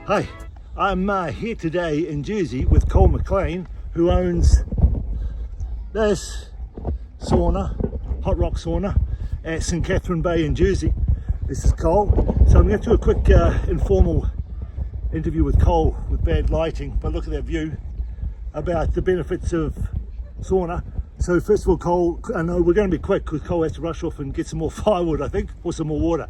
Hi, I'm here today in Jersey with Cole McLean, who owns this sauna, hot rock sauna at St Catherine Bay in Jersey. This is Cole. So I'm going to do a quick informal interview with Cole with bad lighting, but look at that view, about the benefits of sauna. So first of all, Cole, I know we're going to be quick because Cole has to rush off and get some more firewood, I think, or some more water.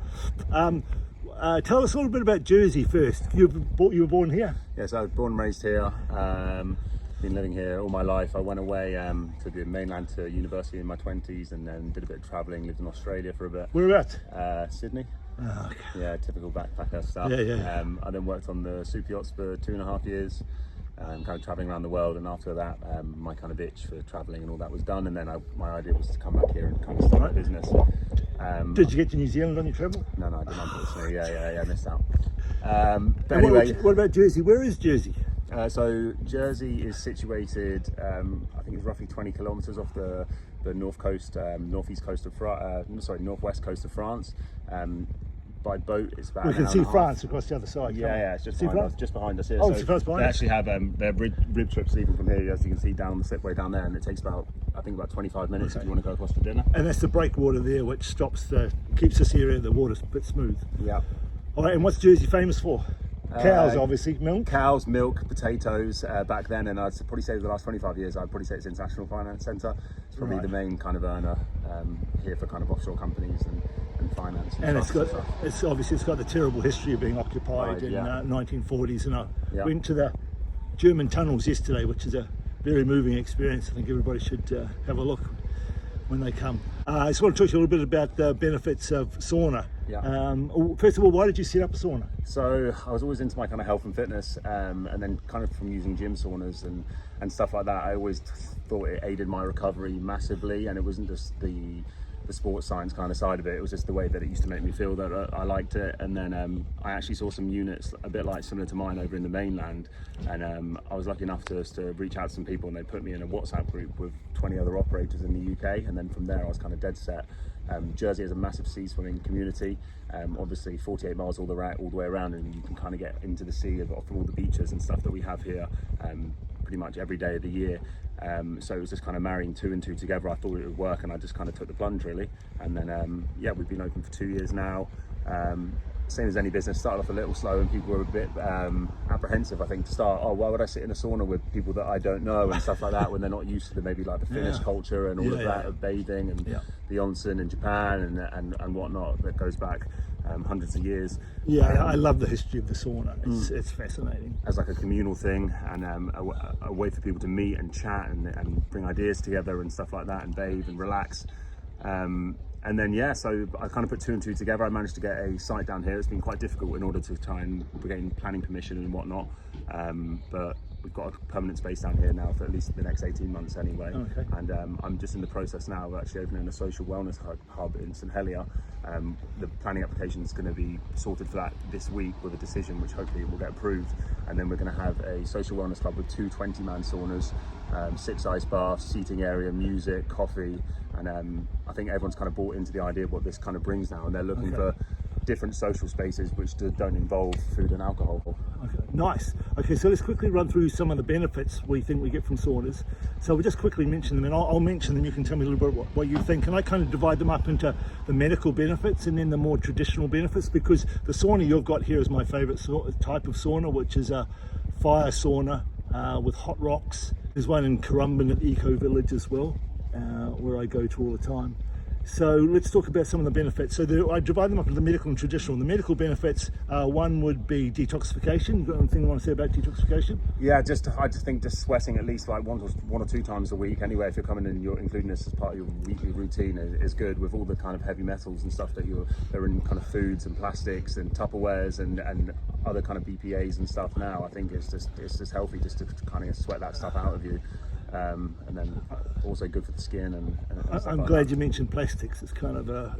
Tell us a little bit about Jersey first. You were born here? Yes, I was born and raised here. Been living here all my life. I went away to the mainland to university in my 20s and then did a bit of travelling, lived in Australia for a bit. Whereabouts? Sydney. Oh, okay. Yeah, typical backpacker stuff. Yeah. I then worked on the super yachts for 2.5 years, kind of travelling around the world, and after that my kind of itch for travelling and all that was done, and then my idea was to come back here and kind of start a business. Did you get to New Zealand on your travel? No, I didn't, unfortunately. Yeah, missed out. But anyway, what about Jersey? Where is Jersey? So Jersey is situated, I think it's roughly 20 kilometres off the northwest coast of France. By boat, it's about. We can see France across the other side. Yeah, it's just behind us here. Oh, so it's just behind they us. actually have their rib trips leaving from here, as you can see down the slipway down there, and it takes about 25 minutes if you want to go across for dinner. And that's the breakwater there, which keeps this area, the water's a bit smooth. Yeah. All right, and what's Jersey famous for? Cows, obviously, milk. Cows, milk, potatoes. Back then, and I'd probably say the last 25 years, I'd probably say it's international finance centre. It's probably the main kind of earner here for kind of offshore companies and finance. And it's got the terrible history of being occupied in 1940s. And I went to the German tunnels yesterday, which is a very moving experience. I think everybody should have a look when they come. I just want to talk to you a little bit about the benefits of sauna. First of all, why did you set up a sauna? So I was always into my kind of health and fitness, and then kind of from using gym saunas and stuff like that, I always thought it aided my recovery massively, and it wasn't just the sports science kind of side of it. It was just the way that it used to make me feel that I liked it. And then I actually saw some units a bit like similar to mine over in the mainland, and I was lucky enough to reach out to some people, and they put me in a WhatsApp group with 20 other operators in the UK, and then from there I was kind of dead set. Jersey has a massive sea swimming community, obviously 48 miles all the way around, and you can kind of get into the sea from all the beaches and stuff that we have here pretty much every day of the year. So it was just kind of marrying two and two together. I thought it would work, and I just kind of took the plunge really. And then we've been open for 2 years now. Same as any business, started off a little slow, and people were a bit apprehensive, I think, to start. Oh, why would I sit in a sauna with people that I don't know and stuff like that, when they're not used to the Finnish culture and all of that of bathing and the onsen in Japan and whatnot that goes back hundreds of years. I love the history of the sauna. It's fascinating. As like a communal thing, and a way for people to meet and chat and bring ideas together and stuff like that, and bathe and relax. And then so I kind of put two and two together. I managed to get a site down here. It's been quite difficult in order to try and gain planning permission and whatnot, but we've got a permanent space down here now for at least the next 18 months anyway. Okay. And I'm just in the process now of actually opening a social wellness hub in St Helier. The planning application is going to be sorted for that this week with a decision which hopefully will get approved, and then we're going to have a social wellness club with 2 20-man saunas, 6 ice baths, seating area, music, coffee, and I think everyone's kind of bought into the idea of what this kind of brings now, and they're looking for different social spaces which don't involve food and alcohol. Okay, nice. Okay, so let's quickly run through some of the benefits we think we get from saunas. So we'll just quickly mention them, and I'll mention them. You can tell me a little bit what you think, and I kind of divide them up into the medical benefits and then the more traditional benefits, because the sauna you've got here is my favorite type of sauna, which is a fire sauna with hot rocks. There's one in Currumbin at Eco Village as well, where I go to all the time. So let's talk about some of the benefits. So I divide them up into the medical and traditional. The medical benefits, one would be detoxification. You got anything you want to say about detoxification? Yeah, I just think just sweating at least like one or two times a week anyway, if you're coming in, you're including this as part of your weekly routine, is good, with all the kind of heavy metals and stuff that they're in kind of foods and plastics and Tupperwares and other kind of BPAs and stuff now. I think it's just healthy just to kind of sweat that stuff out of you. And then also good for the skin and stuff. I'm glad you mentioned plastics. It's kind of a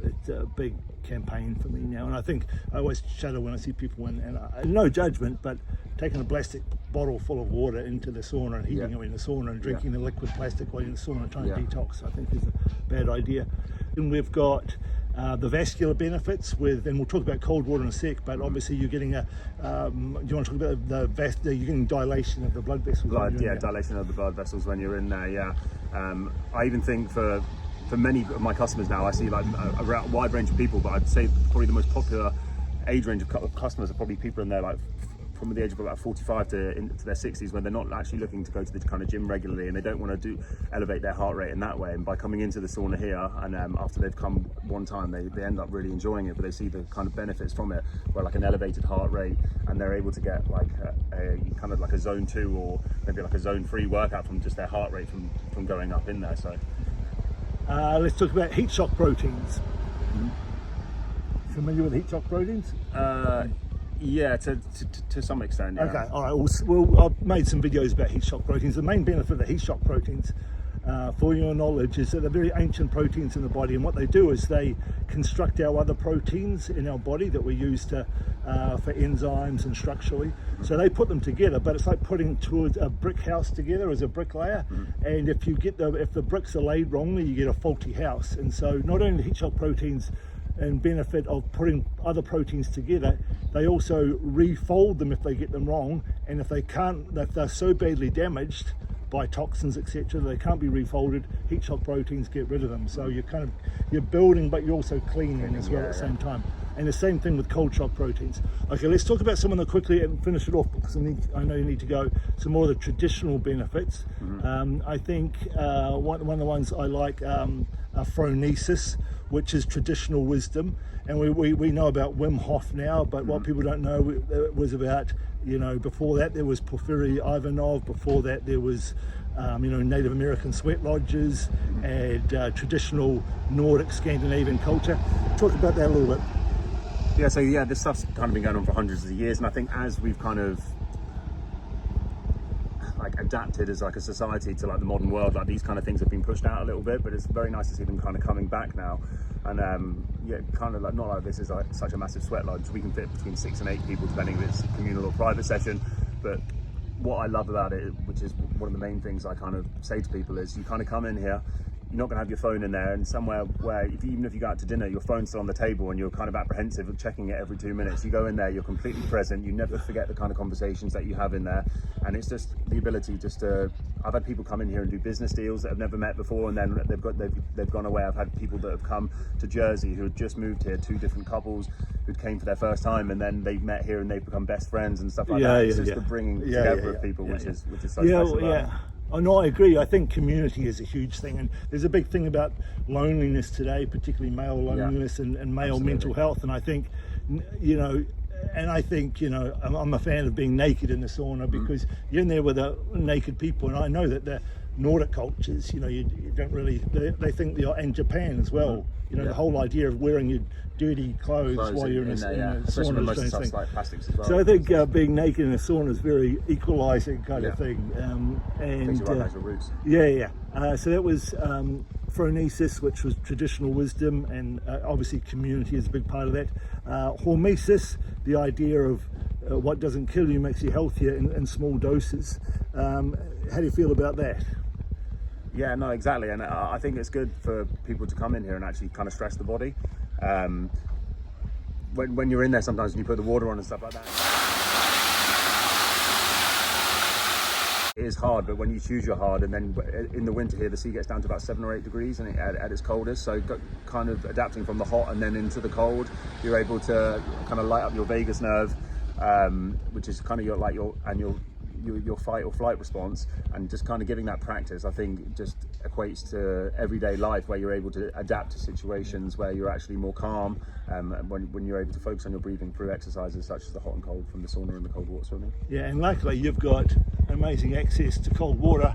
big campaign for me now, and I think I always shudder when I see people and no judgment, but taking a plastic bottle full of water into the sauna and heating it in the sauna and drinking the liquid plastic while you're in the sauna and trying to detox, I think is a bad idea. And we've got the vascular benefits with, and we'll talk about cold water in a sec, but obviously you're getting do you want to talk about you're getting dilation of the blood vessels? Dilation of the blood vessels when you're in there. Yeah, I even think for many of my customers now, I see like a wide range of people, but I'd say probably the most popular age range of customers are probably people in there like from the age of about 45 into their 60s, when they're not actually looking to go to the kind of gym regularly, and they don't want to elevate their heart rate in that way. And by coming into the sauna here, and after they've come one time, they end up really enjoying it, but they see the kind of benefits from it, where like an elevated heart rate, and they're able to get like a kind of like a zone 2 or maybe like a zone 3 workout from just their heart rate from going up in there. So let's talk about heat shock proteins. Familiar with heat shock proteins? Yeah, to some extent. Yeah. Okay, all right. Well, I've made some videos about heat shock proteins. The main benefit of the heat shock proteins, for your knowledge, is that they're very ancient proteins in the body, and what they do is they construct our other proteins in our body that we use to for enzymes and structurally. So they put them together, but it's like putting a brick house together as a bricklayer. And if the bricks are laid wrongly, you get a faulty house. And so not only the heat shock proteins and benefit of putting other proteins together, they also refold them if they get them wrong, and if they're so badly damaged by toxins, etc., they can't be refolded, heat shock proteins get rid of them. So you're building, but you're also cleaning as well at the same time. And the same thing with cold shock proteins. Okay, let's talk about some of them quickly and finish it off, because I know you need to go. Some more of the traditional benefits. I think one of the ones I like are phronesis, which is traditional wisdom, and we know about Wim Hof now, but what people don't know, it was about, before that there was Porfiry Ivanov, before that there was Native American sweat lodges and traditional Nordic Scandinavian culture. Talk about that a little bit. Yeah, so this stuff's kind of been going on for hundreds of years, and I think as we've kind of like adapted as like a society to like the modern world, like these kind of things have been pushed out a little bit, but it's very nice to see them kind of coming back now. And kind of like, not like this is like such a massive sweat lodge, we can fit between 6 and 8 people depending if it's a communal or private session. But what I love about it, which is one of the main things I kind of say to people, is you kind of come in here, you're not going to have your phone in there, and somewhere where even if you go out to dinner, your phone's still on the table and you're kind of apprehensive of checking it every 2 minutes. You go in there, you're completely present, you never forget the kind of conversations that you have in there, and it's just the ability just to, I've had people come in here and do business deals that have never met before, and then they've gone away. I've had people that have come to Jersey who had just moved here, 2 different couples who came for their first time, and then they've met here and they've become best friends and stuff like that. It's just the bringing together of people, which is so special. Oh, no, I agree. I think community is a huge thing, and there's a big thing about loneliness today, particularly male loneliness and male mental health. And I think, I'm a fan of being naked in the sauna, because you're in there with naked people, and I know that the Nordic cultures, you don't really, they think and Japan as well, the whole idea of wearing your dirty clothes while you're in a sauna is doing thing. Like plastics as well. So I think being naked in a sauna is very equalising kind of thing. Things you recognize your roots. So that was phronesis, which was traditional wisdom, and obviously community is a big part of that. Hormesis, the idea of what doesn't kill you makes you healthier in small doses. How do you feel about that? Yeah, no, exactly, and I think it's good for people to come in here and actually kind of stress the body. When you're in there, sometimes when you put the water on and stuff like that, it is hard, but when you choose your hard, and then in the winter here, the sea gets down to about 7 or 8 degrees and at its coldest, so kind of adapting from the hot and then into the cold, you're able to kind of light up your vagus nerve, which is kind of your fight or flight response, and just kind of giving that practice, I think, just equates to everyday life, where you're able to adapt to situations where you're actually more calm, when you're able to focus on your breathing through exercises such as the hot and cold from the sauna and the cold water swimming. Yeah, and luckily you've got amazing access to cold water.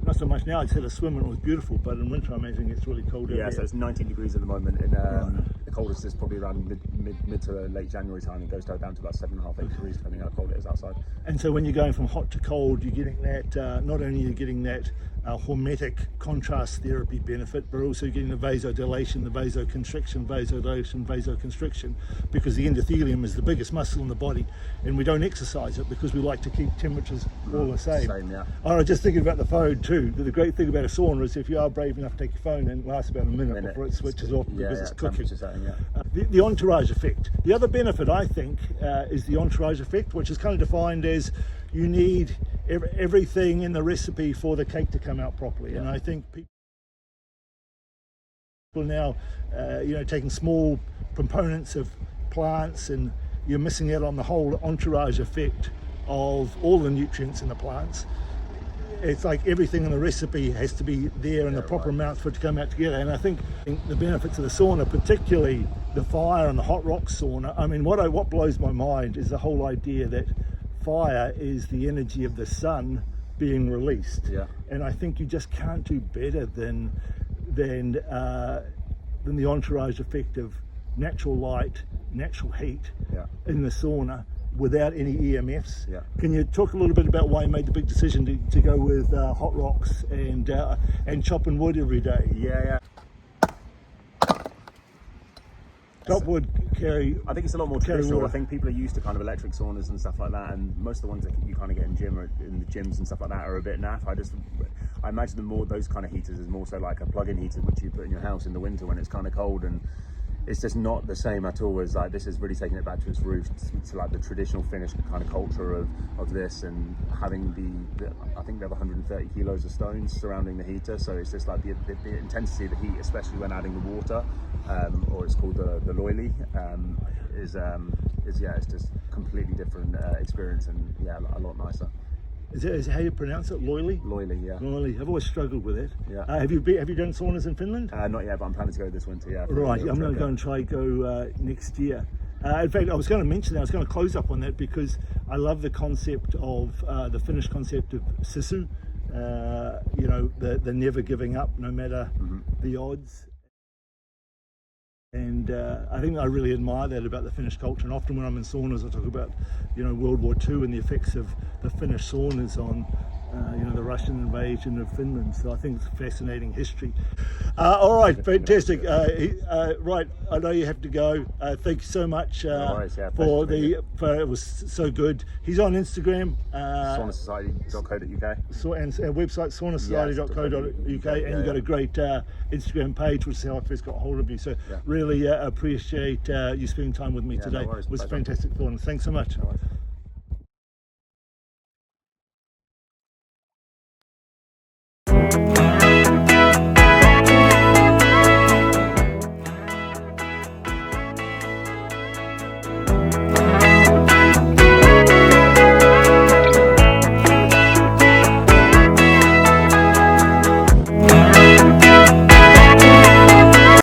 Not so much now. I'd say the swimming was beautiful, but in winter I imagine it's really cold. Yeah, so it's 19 degrees at the moment. The coldest is probably around mid to late January time. It goes down to about 7.5, 8 degrees, depending how cold it is outside. And so when you're going from hot to cold, you're getting that. Not only are you getting that hormetic contrast therapy benefit, but also getting the vasodilation, the vasoconstriction, vasodilation, vasoconstriction, because the endothelium is the biggest muscle in the body, and we don't exercise it because we like to keep temperatures all the same. Yeah. I was just thinking about the phone too. The great thing about a sauna is if you are brave enough to take your phone, and it lasts about a minute before it switches off because it's cooking. The entourage effect. The other benefit, I think, is the entourage effect, which is kind of defined as you need everything in the recipe for the cake to come out properly. And I think people now, taking small components of plants, and you're missing out on the whole entourage effect of all the nutrients in the plants. It's like everything in the recipe has to be there in the proper amount for it to come out together. And I think the benefits of the sauna, particularly the fire and the hot rock sauna, I mean, what blows my mind is the whole idea that fire is the energy of the sun being released. And I think you just can't do better than the entourage effect of natural light, natural heat in the sauna without any EMFs. Can you talk a little bit about why you made the big decision to go with hot rocks and chopping wood every day? Chop wood, carry. I think it's a lot more traditional. I think people are used to kind of electric saunas and stuff like that, and most of the ones that you kind of get in the gyms and stuff like that are a bit naff. I imagine those kind of heaters is more so like a plug-in heater which you put in your house in the winter when it's kind of cold, and it's just not the same at all. As like, this is really taking it back to its roots, to like the traditional Finnish kind of culture of this, and having I think they have 130 kilos of stones surrounding the heater, so it's just like the intensity of the heat, especially when adding the water, or it's called the loili, is it's just completely different experience, and a lot nicer. Is how you pronounce it? Loili? Loili, yeah. Loili. I've always struggled with it. Have you done saunas in Finland? Not yet, but I'm planning to go this winter. Right. I'm going to go and go next year. In fact, I was going to mention that. I was going to close up on that because I love the concept of the Finnish concept of sisu. The never giving up no matter the odds. And I think I really admire that about the Finnish culture. And often when I'm in saunas, I talk about, World War II and the effects of the Finnish saunas on, the Russian invasion of Finland. So I think it's a fascinating history. All right, fantastic. Right, I know you have to go. Thank you so much it was so good. He's on Instagram. saunasociety.co.uk. And our website, saunasociety.co.uk, and you've got a great Instagram page, which is how I first got a hold of you. So really appreciate you spending time with me today. No worries, it was fantastic fun. Thanks so much. No worries.